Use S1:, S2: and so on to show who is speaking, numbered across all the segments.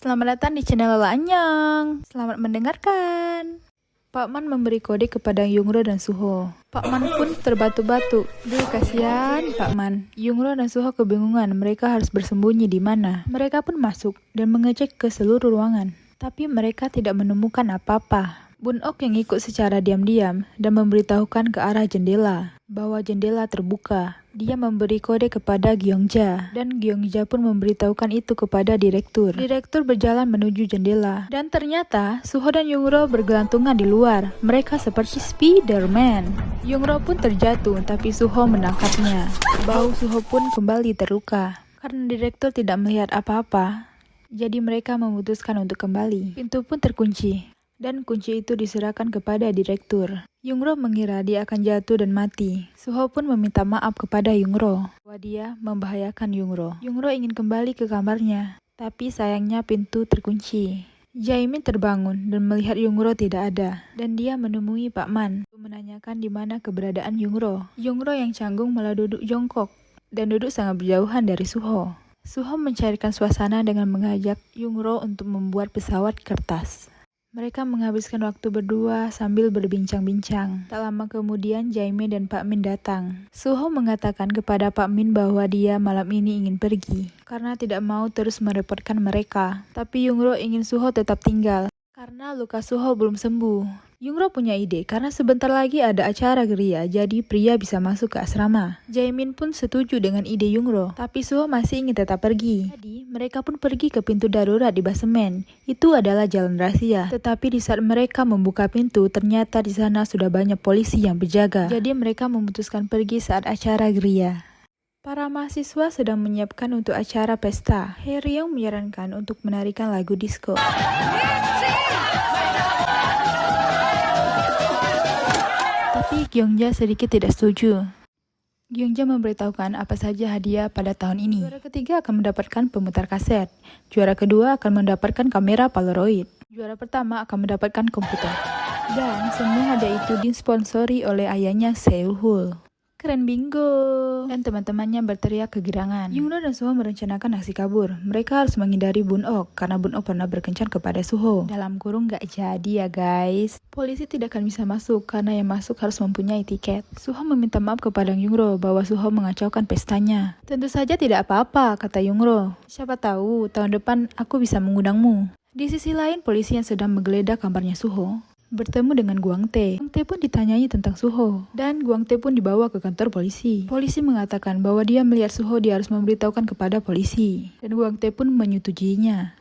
S1: Selamat datang di channel Lola Anyang. Selamat mendengarkan. Pak Man memberi kode kepada Yungro dan Suho. Pak Man pun terbatu-batu. Duh, kasihan Pak Man. Yungro dan Suho kebingungan mereka harus bersembunyi di mana. Mereka pun masuk dan mengecek ke seluruh ruangan. Tapi mereka tidak menemukan apa-apa. Bun-ok yang ikut secara diam-diam dan memberitahukan ke arah jendela bahwa jendela terbuka. Dia memberi kode kepada Gyeongja dan Gyeongja pun memberitahukan itu kepada direktur. Direktur berjalan menuju jendela dan ternyata Suho dan Yungro bergelantungan di luar. Mereka seperti Spider-Man. Yungro pun terjatuh tapi Suho menangkapnya. Bahu Suho pun kembali terluka. Karena direktur tidak melihat apa-apa, jadi mereka memutuskan untuk kembali. Pintu pun terkunci. Dan kunci itu diserahkan kepada direktur. Yungro mengira dia akan jatuh dan mati. Suho pun meminta maaf kepada Yungro bahwa dia membahayakan Yungro. Yungro ingin kembali ke kamarnya, tapi sayangnya pintu terkunci. Jaemin terbangun dan melihat Yungro tidak ada, dan dia menemui Pak Man untuk menanyakan di mana keberadaan Yungro. Yungro yang canggung malah duduk jongkok dan duduk sangat berjauhan dari Suho. Suho mencairkan suasana dengan mengajak Yungro untuk membuat pesawat kertas. Mereka menghabiskan waktu berdua sambil berbincang-bincang. Tak lama kemudian Jaemin dan Pak Min datang. Suho mengatakan kepada Pak Min bahwa dia malam ini ingin pergi karena tidak mau terus merepotkan mereka. Tapi Yungro ingin Suho tetap tinggal karena luka Suho belum sembuh. Yungro punya ide karena sebentar lagi ada acara geria, jadi pria bisa masuk ke asrama. Jaemin pun setuju dengan ide Yungro, tapi Suho masih ingin tetap pergi. Jadi mereka pun pergi ke pintu darurat di basemen. Itu adalah jalan rahasia. Tetapi di saat mereka membuka pintu, ternyata di sana sudah banyak polisi yang berjaga. Jadi mereka memutuskan pergi saat acara geria. Para mahasiswa sedang menyiapkan untuk acara pesta. Haeryong menyarankan untuk menarikan lagu disco. Tapi Gyeongja sedikit tidak setuju. Gyeongja memberitahukan apa saja hadiah pada tahun ini. Juara ketiga akan mendapatkan pemutar kaset. Juara kedua akan mendapatkan kamera Polaroid. Juara pertama akan mendapatkan komputer. Dan semua hadiah itu disponsori oleh ayahnya Sehul. Keren bingo! Dan teman-temannya berteriak kegirangan. Yungro dan Suho merencanakan aksi kabur. Mereka harus menghindari Bun-ok karena Bun-ok pernah berkencan kepada Suho. Dalam kurung gak jadi ya guys. Polisi tidak akan bisa masuk karena yang masuk harus mempunyai tiket. Suho meminta maaf kepada Yungro bahwa Suho mengacaukan pestanya. Tentu saja tidak apa-apa, kata Yungro. Siapa tahu tahun depan aku bisa mengundangmu. Di sisi lain, polisi yang sedang menggeledah kamarnya Suho bertemu dengan Gwang Tae. Gwang Tae pun ditanyai tentang Suho dan Gwang Tae pun dibawa ke kantor polisi. Polisi mengatakan bahwa dia melihat Suho dia harus memberitahukan kepada polisi dan Gwang Tae pun menyetujuinya.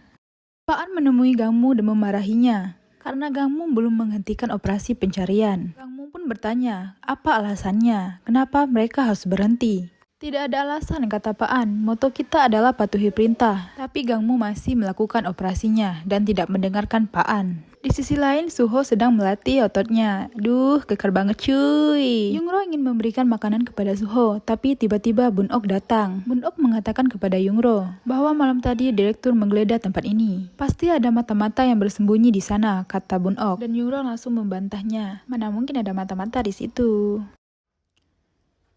S1: Pak An menemui Gangmu dan memarahinya karena Gangmu belum menghentikan operasi pencarian. Gangmu pun bertanya, apa alasannya? Kenapa mereka harus berhenti? Tidak ada alasan, kata Pak An. Moto kita adalah patuhi perintah. Tapi Gangmu masih melakukan operasinya dan tidak mendengarkan Pak An. Di sisi lain, Suho sedang melatih ototnya. Duh, kekar banget cuy. Yungro ingin memberikan makanan kepada Suho, tapi tiba-tiba Bun-ok datang. Bun-ok mengatakan kepada Yungro bahwa malam tadi direktur menggeledah tempat ini. Pasti ada mata-mata yang bersembunyi di sana, kata Bun-ok. Dan Yungro langsung membantahnya. Mana mungkin ada mata-mata di situ.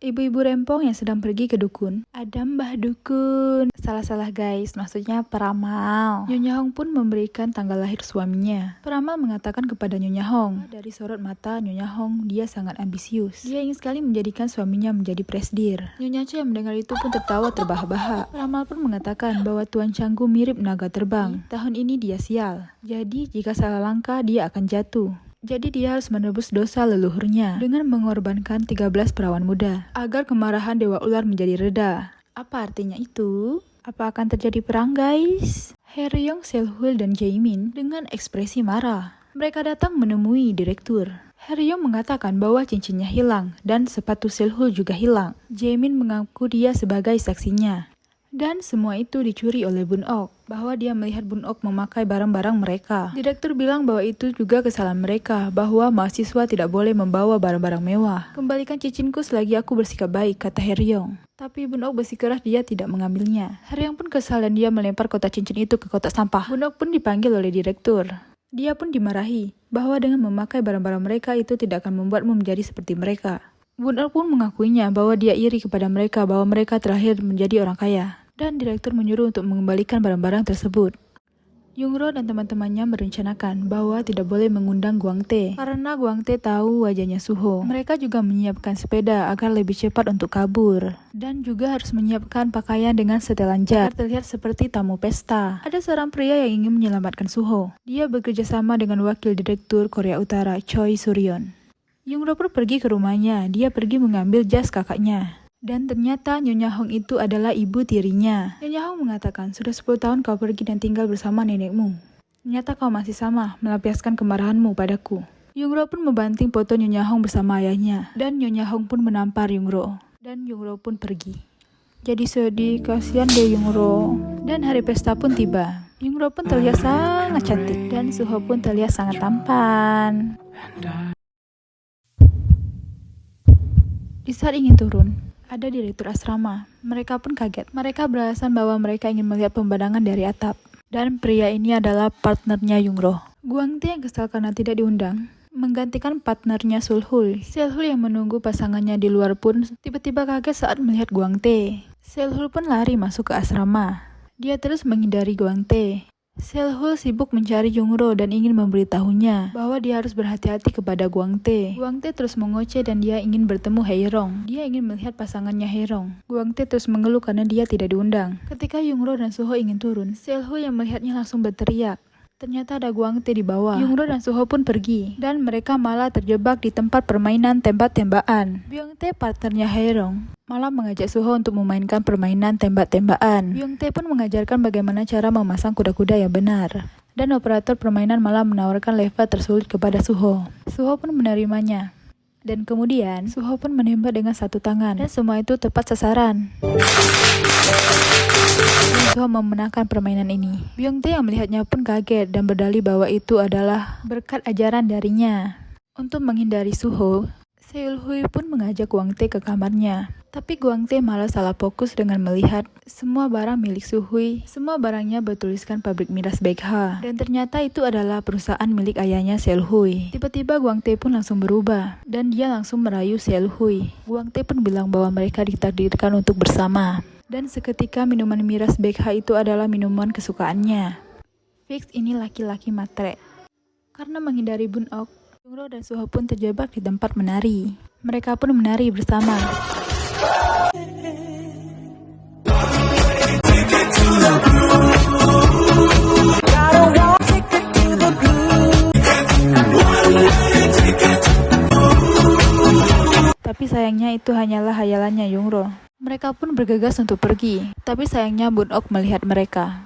S1: Ibu-ibu rempong yang sedang pergi ke dukun. Ada Mbah Dukun. Salah-salah guys, maksudnya peramal. Nyonya Hong pun memberikan tanggal lahir suaminya. Peramal mengatakan kepada Nyonya Hong, dari sorot mata Nyonya Hong, dia sangat ambisius. Dia ingin sekali menjadikan suaminya menjadi presdir. Nyonya Cho yang mendengar itu pun tertawa terbahak-bahak. Peramal pun mengatakan bahwa Tuan Canggu mirip naga terbang. Tahun ini dia sial. Jadi jika salah langkah dia akan jatuh. Jadi dia harus menebus dosa leluhurnya dengan mengorbankan 13 perawan muda agar kemarahan Dewa Ular menjadi reda. Apa artinya itu? Apa akan terjadi perang guys? Haeryong, Sehul dan Jaemin dengan ekspresi marah. Mereka datang menemui direktur. Haeryong mengatakan bahwa cincinnya hilang dan sepatu Sehul juga hilang. Jaemin mengaku dia sebagai saksinya. Dan semua itu dicuri oleh Bun-ok, bahwa dia melihat Bun-ok memakai barang-barang mereka. Direktur bilang bahwa itu juga kesalahan mereka, bahwa mahasiswa tidak boleh membawa barang-barang mewah. Kembalikan cincinku selagi aku bersikap baik, kata Haeryong. Tapi Bun-ok bersikeras dia tidak mengambilnya. Haeryong pun kesal dan dia melempar kotak cincin itu ke kotak sampah. Bun-ok pun dipanggil oleh direktur. Dia pun dimarahi, bahwa dengan memakai barang-barang mereka itu tidak akan membuatmu menjadi seperti mereka. Bun-ok pun mengakuinya bahwa dia iri kepada mereka bahwa mereka terlahir menjadi orang kaya. Dan direktur menyuruh untuk mengembalikan barang-barang tersebut. Yungro dan teman-temannya merencanakan bahwa tidak boleh mengundang Guang Tae karena Guang Tae tahu wajahnya Suho. Mereka juga menyiapkan sepeda agar lebih cepat untuk kabur dan juga harus menyiapkan pakaian dengan setelan jas agar terlihat seperti tamu pesta. Ada seorang pria yang ingin menyelamatkan Suho. Dia bekerja sama dengan wakil direktur Korea Utara Choi Suryon. Yungro pun pergi ke rumahnya. Dia pergi mengambil jas kakaknya. Dan ternyata Nyonya Hong itu adalah ibu tirinya. Nyonya Hong mengatakan, sudah 10 tahun kau pergi dan tinggal bersama nenekmu. Ternyata kau masih sama, melampiaskan kemarahanmu padaku. Yungro pun membanting foto Nyonya Hong bersama ayahnya. Dan Nyonya Hong pun menampar Yungro. Dan Yungro pun pergi. Jadi sedih, kasihan deh Yungro. Dan hari pesta pun tiba. Yungro pun terlihat sangat cantik. Dan Suho pun terlihat sangat tampan. Di saat ingin turun, ada direktur asrama. Mereka pun kaget. Mereka beralasan bahwa mereka ingin melihat pemandangan dari atap. Dan pria ini adalah partnernya Yungro. Guang Tae yang kesal karena tidak diundang, menggantikan partnernya Sul-hul. Sul-hul yang menunggu pasangannya di luar pun tiba-tiba kaget saat melihat Guang Tae. Sul-hul pun lari masuk ke asrama. Dia terus menghindari Guang Tae. Sul-hul sibuk mencari Yungro dan ingin memberitahunya bahwa dia harus berhati-hati kepada Guang Tae. Guang Tae terus mengoceh dan dia ingin bertemu Haerong. Dia ingin melihat pasangannya Haerong. Guang Tae terus mengeluh karena dia tidak diundang. Ketika Yungro dan Suho ingin turun, Sul-hul yang melihatnya langsung berteriak. Ternyata ada Guang Tae di bawah. Yungro dan Suho pun pergi dan mereka malah terjebak di tempat permainan tembak-tembakan. Byung Tae, partnernya Haerong, malah mengajak Suho untuk memainkan permainan tembak-tembakan. Byung Tae pun mengajarkan bagaimana cara memasang kuda-kuda yang benar. Dan operator permainan malah menawarkan level tersulit kepada Suho. Suho pun menerimanya. Dan kemudian Suho pun menembak dengan satu tangan dan semua itu tepat sasaran. Dan Suho memenangkan permainan ini. Byung Tae yang melihatnya pun kaget dan berdalih bahwa itu adalah berkat ajaran darinya. Untuk menghindari Suho, Seul-hui pun mengajak Guang Tae ke kamarnya. Tapi Guang Tae malah salah fokus dengan melihat semua barang milik Suhui. Semua barangnya bertuliskan pabrik miras Baekha. Dan ternyata itu adalah perusahaan milik ayahnya Seul-hui. Tiba-tiba Guang Tae pun langsung berubah. Dan dia langsung merayu Seul-hui. Guang Tae pun bilang bahwa mereka ditakdirkan untuk bersama. Dan seketika minuman miras Baekha itu adalah minuman kesukaannya. Fix ini laki-laki matre. Karena menghindari Bun Ok, Yungro dan Suho pun terjebak di tempat menari. Mereka pun menari bersama. Tapi sayangnya itu hanyalah hayalannya Yungro. Mereka pun bergegas untuk pergi. Tapi sayangnya Bun Ok melihat mereka.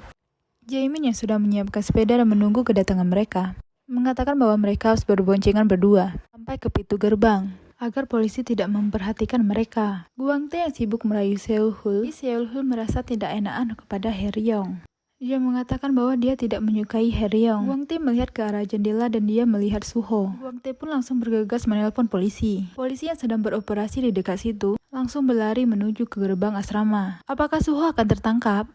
S1: Jaemin yang sudah menyiapkan sepeda dan menunggu kedatangan mereka, mengatakan bahwa mereka harus berboncengan berdua sampai ke pintu gerbang agar polisi tidak memperhatikan mereka. Guang Tae yang sibuk merayu Seul-hul, Seul-hul merasa tidak enakan kepada Haerong. Dia mengatakan bahwa dia tidak menyukai Haerong. Guang Tae melihat ke arah jendela dan dia melihat Suho. Guang Tae pun langsung bergegas menelpon polisi. Polisi yang sedang beroperasi di dekat situ langsung berlari menuju ke gerbang asrama. Apakah Suho akan tertangkap?